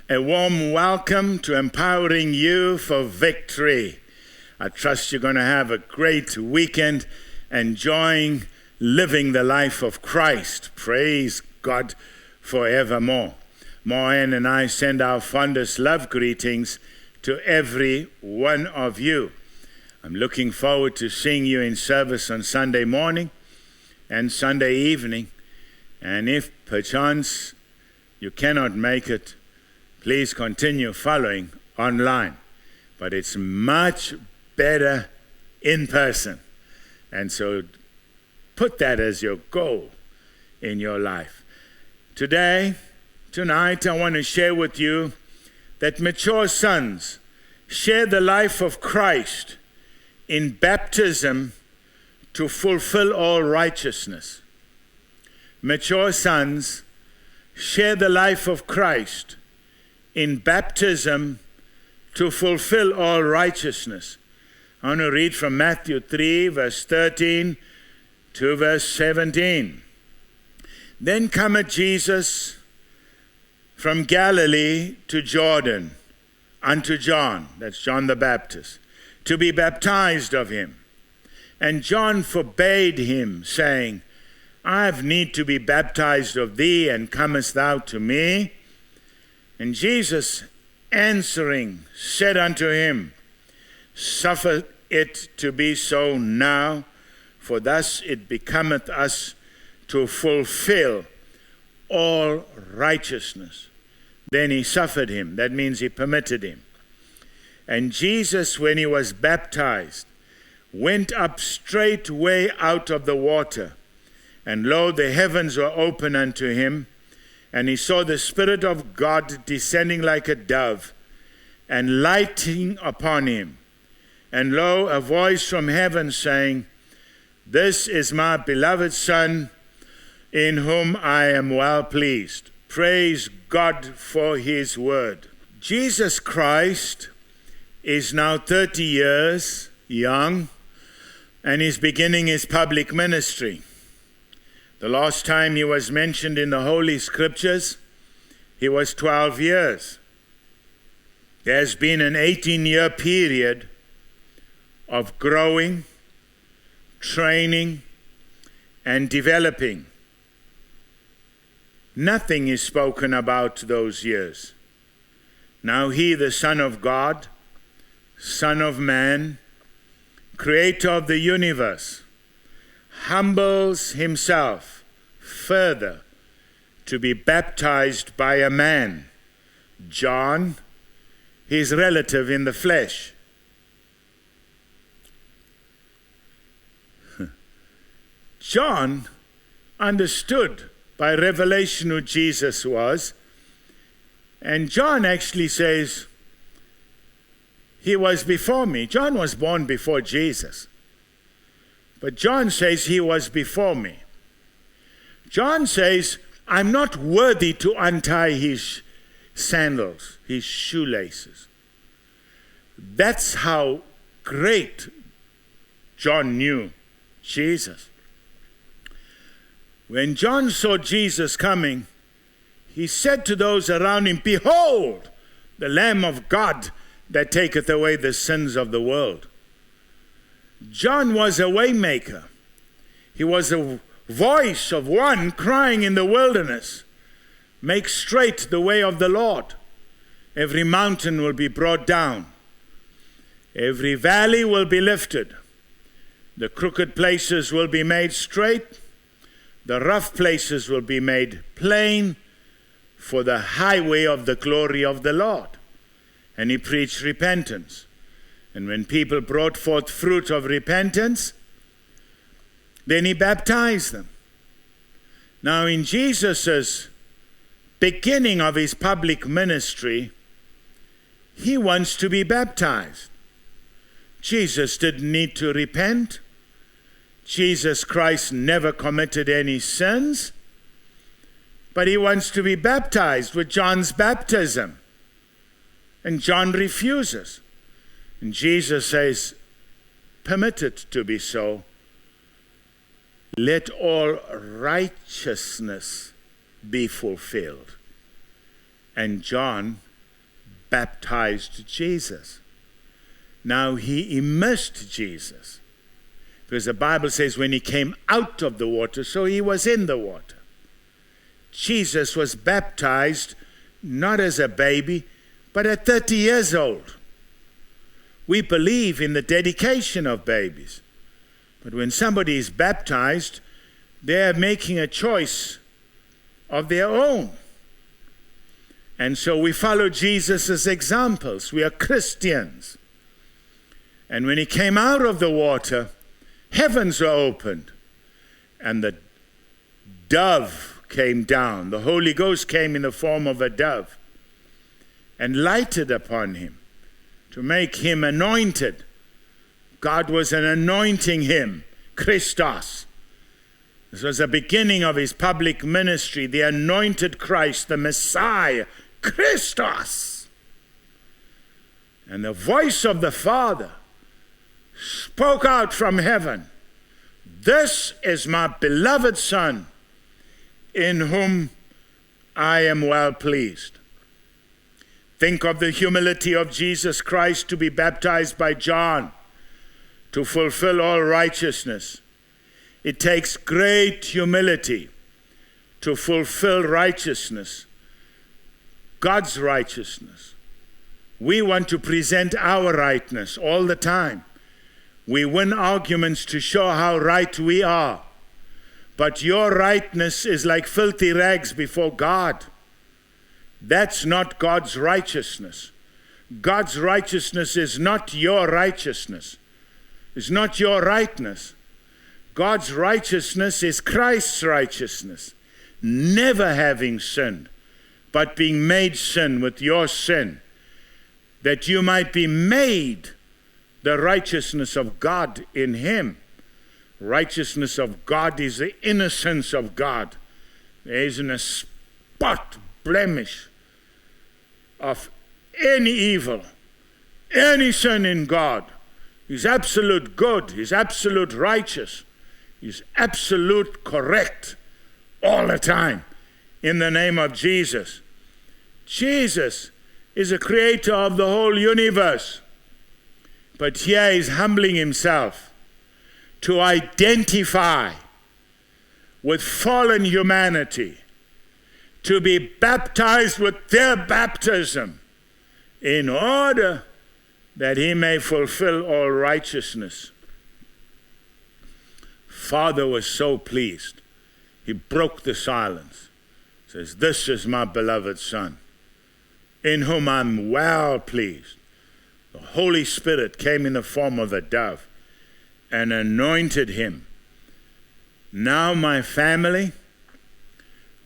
A warm welcome to Empowering You for Victory. I trust you're going to have a great weekend enjoying living the life of Christ. Praise God forevermore. Moen and I send our fondest love greetings to every one of you. I'm looking forward to seeing you in service on Sunday morning and Sunday evening. And if perchance you cannot make it, please continue following online. But it's much better in person. And so put that as your goal in your life. Tonight, I want to share with you that mature sons share the life of Christ in baptism to fulfill all righteousness. Mature sons share the life of Christ in baptism to fulfill all righteousness. I want to read from Matthew 3, verse 13 to verse 17. Then cometh Jesus from Galilee to Jordan unto John, that's John the Baptist, to be baptized of him. And John forbade him, saying, I have need to be baptized of thee, and comest thou to me? And Jesus answering said unto him, Suffer it to be so now, for thus it becometh us to fulfill all righteousness. Then he suffered him. That means he permitted him. And Jesus, when he was baptized, went up straightway out of the water. And lo, the heavens were open unto him. And he saw the Spirit of God descending like a dove and lighting upon him. And lo, a voice from heaven saying, This is my beloved Son, in whom I am well pleased. Praise God for his word. Jesus Christ is now 30 years young, and he's beginning his public ministry. The last time he was mentioned in the Holy Scriptures, he was 12 years. There's been an 18-year period of growing, training, and developing. Nothing is spoken about those years. Now he, the Son of God, Son of Man, Creator of the universe, humbles himself further to be baptized by a man, John, his relative in the flesh. John understood by revelation who Jesus was, and John actually says, he was before me. John was born before Jesus. But John says he was before me. John says, I'm not worthy to untie his sandals, his shoelaces. That's how great John knew Jesus. When John saw Jesus coming, he said to those around him, Behold, the Lamb of God that taketh away the sins of the world. John was a waymaker. He was a voice of one crying in the wilderness, Make straight the way of the Lord. Every mountain will be brought down. Every valley will be lifted. The crooked places will be made straight. The rough places will be made plain for the highway of the glory of the Lord. And he preached repentance. And when people brought forth fruit of repentance, then he baptized them. Now in Jesus' beginning of his public ministry, he wants to be baptized. Jesus didn't need to repent. Jesus Christ never committed any sins. But he wants to be baptized with John's baptism. And John refuses. And Jesus says, Permit it to be so. Let all righteousness be fulfilled. And John baptized Jesus. Now he immersed Jesus. Because the Bible says when he came out of the water, so he was in the water. Jesus was baptized not as a baby, but at 30 years old. We believe in the dedication of babies. But when somebody is baptized, they are making a choice of their own. And so we follow Jesus' examples. We are Christians. And when he came out of the water, heavens were opened, and the dove came down. The Holy Ghost came in the form of a dove and lighted upon him to make him anointed. God was anointing him, Christos. This was the beginning of his public ministry, the anointed Christ, the Messiah, Christos. And the voice of the Father spoke out from heaven, "This is my beloved Son, in whom I am well pleased." Think of the humility of Jesus Christ to be baptized by John to fulfill all righteousness. It takes great humility to fulfill righteousness, God's righteousness. We want to present our rightness all the time. We win arguments to show how right we are. But your rightness is like filthy rags before God. That's not God's righteousness. God's righteousness is not your righteousness. It's not your rightness. God's righteousness is Christ's righteousness, never having sinned, but being made sin with your sin, that you might be made the righteousness of God in him. Righteousness of God is the innocence of God. There isn't a spot, blemish of any evil, any sin in God. He's absolute good. He's absolute righteous. He's absolute correct all the time in the name of Jesus. Jesus is the creator of the whole universe. But here he's humbling himself to identify with fallen humanity, to be baptized with their baptism in order that he may fulfill all righteousness. Father was so pleased. He broke the silence. Says, "This is my beloved Son, in whom I'm well pleased." The Holy Spirit came in the form of a dove and anointed him. Now, my family,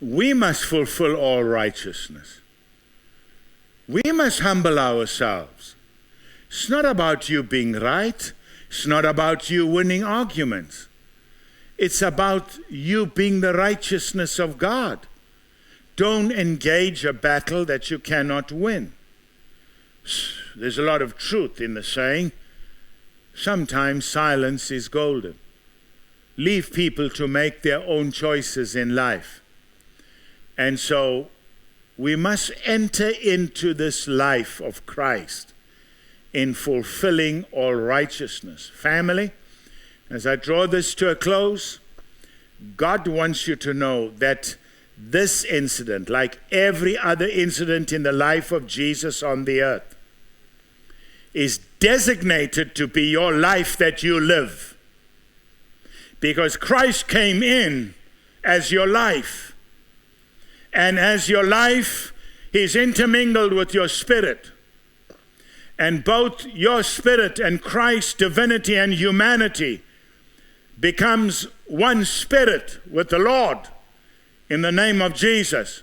we must fulfill all righteousness. We must humble ourselves. It's not about you being right. It's not about you winning arguments. It's about you being the righteousness of God. Don't engage a battle that you cannot win. There's a lot of truth in the saying, sometimes silence is golden. Leave people to make their own choices in life. And so we must enter into this life of Christ in fulfilling all righteousness. Family, as I draw this to a close, God wants you to know that this incident, like every other incident in the life of Jesus on the earth, is designated to be your life that you live. Because Christ came in as your life. And as your life, he's intermingled with your spirit. And both your spirit and Christ's divinity and humanity becomes one spirit with the Lord in the name of Jesus.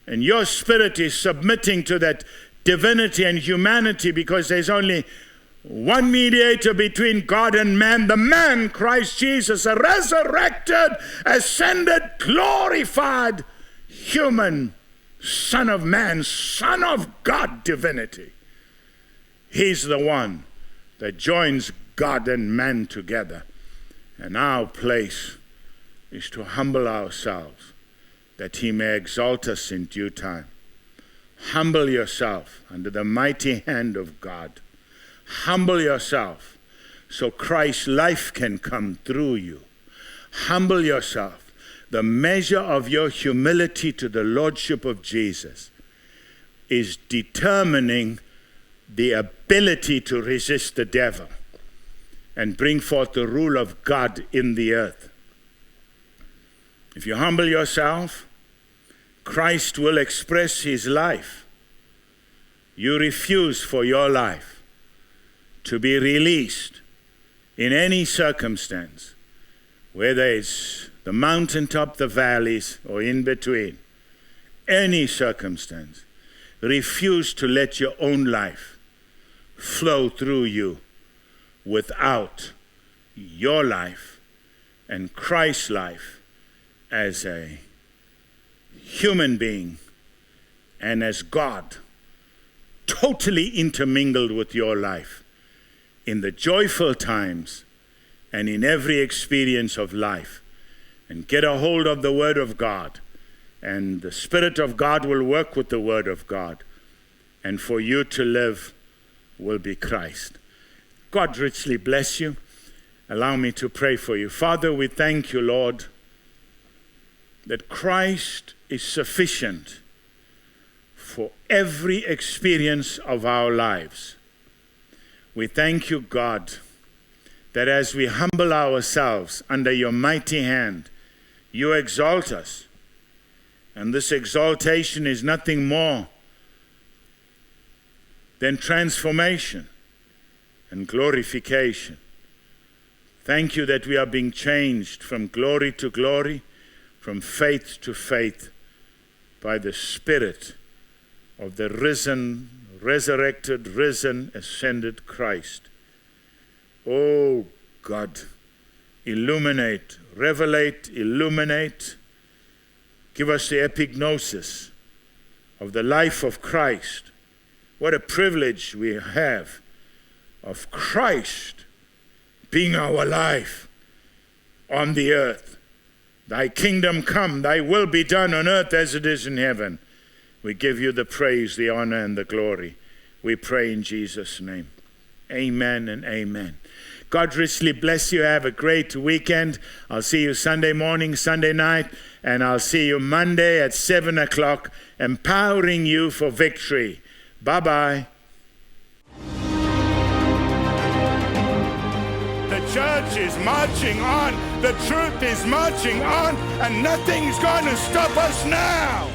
And your spirit is submitting to that divinity and humanity because there's only one mediator between God and man, the man, Christ Jesus, a resurrected, ascended, glorified, human Son of Man, Son of God divinity. He's the one that joins God and man together. And our place is to humble ourselves that he may exalt us in due time. Humble yourself under the mighty hand of God. Humble yourself so Christ's life can come through you. Humble yourself. The measure of your humility to the Lordship of Jesus is determining the ability to resist the devil and bring forth the rule of God in the earth. If you humble yourself, Christ will express his life. You refuse for your life to be released in any circumstance, whether it's the mountaintop, the valleys, or in between, any circumstance. Refuse to let your own life flow through you without your life and Christ's life as a human being and as God totally intermingled with your life in the joyful times and in every experience of life. And get a hold of the Word of God, and the Spirit of God will work with the Word of God, and for you to live will be Christ. God richly bless you. Allow me to pray for you. Father, we thank you, Lord, that Christ is sufficient for every experience of our lives. We thank you, God, that as we humble ourselves under your mighty hand, you exalt us. And this exaltation is nothing more than transformation and glorification. Thank you that we are being changed from glory to glory, from faith to faith, by the Spirit of the risen, resurrected, risen, ascended Christ. Oh God, illuminate, revelate, illuminate. Give us the epignosis of the life of Christ. What a privilege we have of Christ being our life on the earth. Thy kingdom come, thy will be done on earth as it is in heaven. We give you the praise, the honor, and the glory. We pray in Jesus' name. Amen and amen. God richly bless you. Have a great weekend. I'll see you Sunday morning, Sunday night, and I'll see you Monday at 7 o'clock, empowering you for victory. Bye-bye. The church is marching on. The truth is marching on, and nothing's going to stop us now.